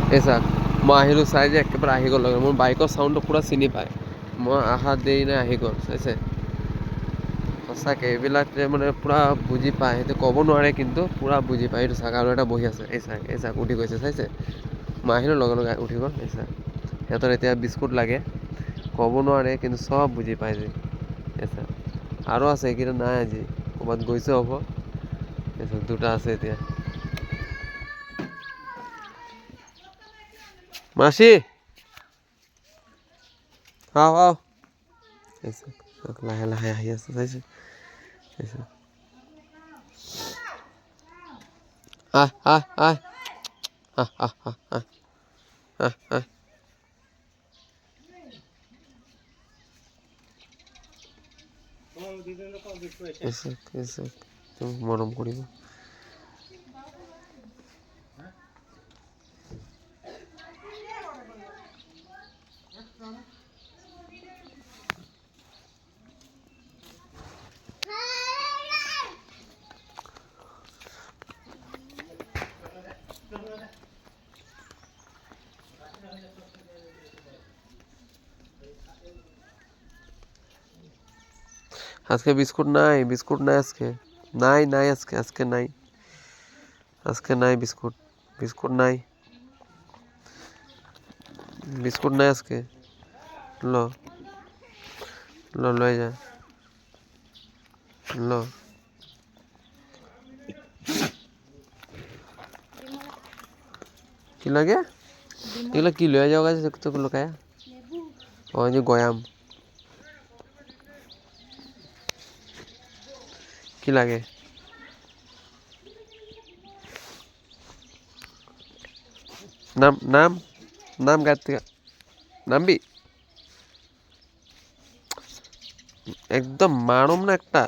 এই চাওক মই আহিলোঁ চাই যে একেবাৰে আহি গ'ল মোৰ বাইকৰ চাউণ্ডটো পূৰা চিনি পায় মই অহা দেৰি নাই আহি গ'ল চাইছে সঁচাকৈ এইবিলাক যে মানে পূৰা বুজি পায় সেইটো ক'ব নোৱাৰে কিন্তু পূৰা বুজি পায় এইটো চাওক আৰু এটা বহি আছে এই চাওক উঠি গৈছে চাইছে মই আহিলোঁ লগে লগে উঠি গ'ল এই চাওক সিহঁতৰ এতিয়া বিস্কুট লাগে ক'ব নোৱাৰে কিন্তু চব বুজি পায় যে এই চাওক আৰু আছে এইকেইটা নাই আজি ক'ৰবাত গৈছে হ'ব এই চাওক দুটা আছে এতিয়া মাসি আও আও লাহে লাহে আহি আছে চাইছে আহ আহ আহ আহ আহ আহ আহ আহ আহ তুমি মৰম কৰিব আজকে বিস্কুট নাই আজকে নাই আজকে নাই বিস্কুট নাই আজকে ল লৈ যা ল কি লাগে এগুলো কি লয়ে যাওয়া গেছে তোকে লোকায়া ওই যে গয়াম কি লাগে নাম গাড়ি থেকে নামবি একদম মারুম না একটা